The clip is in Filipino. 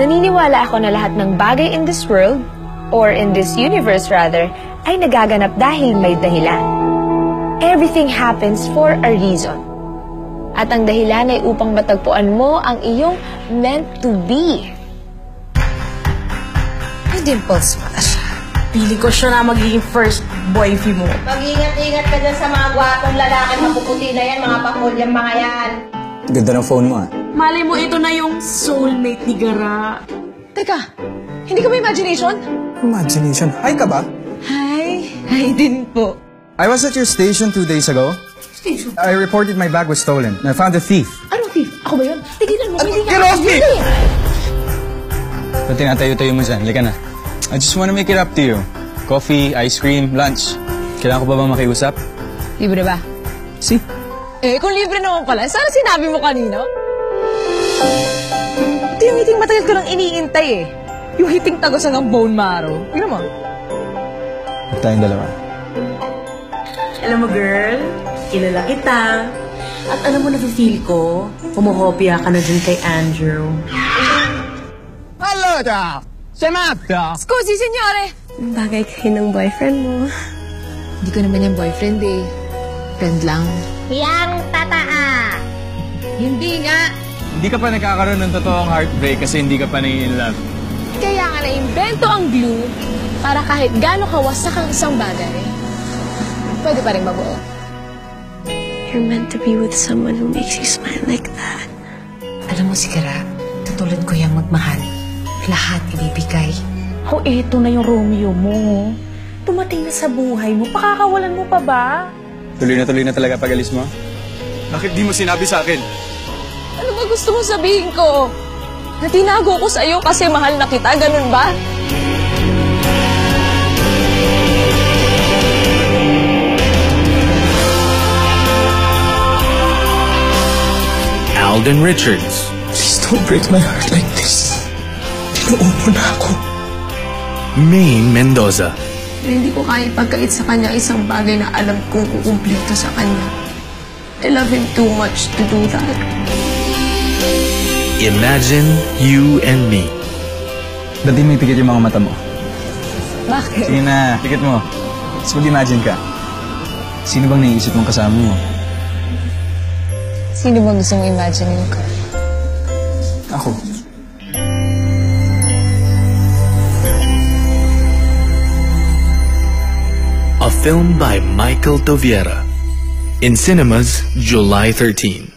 Naniniwala ako na lahat ng bagay in this world, or in this universe rather, ay nagaganap dahil may dahilan. Everything happens for a reason. At ang dahilan ay upang matagpuan mo ang iyong meant to be. May dimples pala siya. Pili ko siya na magiging first boyfriend mo. Mag-ingat-ingat ka dyan sa mga gwapong lalaki mapuputi na yan, mga pakulyang mga yan. Ganda ng phone mo ah. Malay mo, ito na yung soulmate ni Gara. Teka, hindi ka ba imagination? Imagination. Hi ka ba? Hi. Hi din po. I was at your station 2 days ago. Station? I reported my bag was stolen. I found a thief. Anong thief? Ako ba yun? Tigilan mo. Hindi Get off me! Ba't tinatayo-tayo mo dyan? Lika na. I just wanna make it up to you. Coffee, ice cream, lunch. Kailangan ko ba bang makiusap? Libre ba? See? Eh, kung libre naman pala, sana sinabi mo kanina. Ito yung hiting matagal ko nang iniintay eh. Yung hiting tagos hanggang bone marrow. Tingnan mo. Huwag tayong dalawa. Alam mo, girl, kilala kita. At alam mo, nafe-feel ko, pumuhopia ka na dyan kay Andrew. Allora! Semata! Scusi, signore! Bagay kayo ng boyfriend mo. Hindi ko naman yung boyfriend eh. Friend lang. Yang tataa! Hindi nga. Hindi ka pa nagkakaroon ng totoong heartbreak kasi hindi ka pa in love. Kaya nga na-invento ang glue para kahit gaano kawasak ang isang bagay, pwede pa rin mabuo. You're meant to be with someone who makes you smile like that. Alam mo, si Gara, tutulad ko yung magmahal. Lahat ibibigay. Oh, eto na yung Romeo mo. Tumating na sa buhay mo. Pakakawalan mo pa ba? Tuloy na talaga pag-alis mo? Bakit di mo sinabi sa akin? Ano ba gusto mong sabihin ko? Na tinago ko sa'yo kasi mahal na kita, ganun ba? Alden Richards. Please don't break my heart like this. Tinuupo na ako. Maine Mendoza. Hindi ko kaya ipagkait sa kanya isang bagay na alam kong kukumplito sa kanya. I love him too much to do that. Imagine You and Me. Ba't di mo ipikit yung mga mata mo? Bakit? Sige na, pikit mo. Tapos mag-imagine ka. Sino bang naiisip mong kasama mo? Sino ba gusto mong imagine ko? Ako. A film by Michael Toviera. In cinemas, July 13.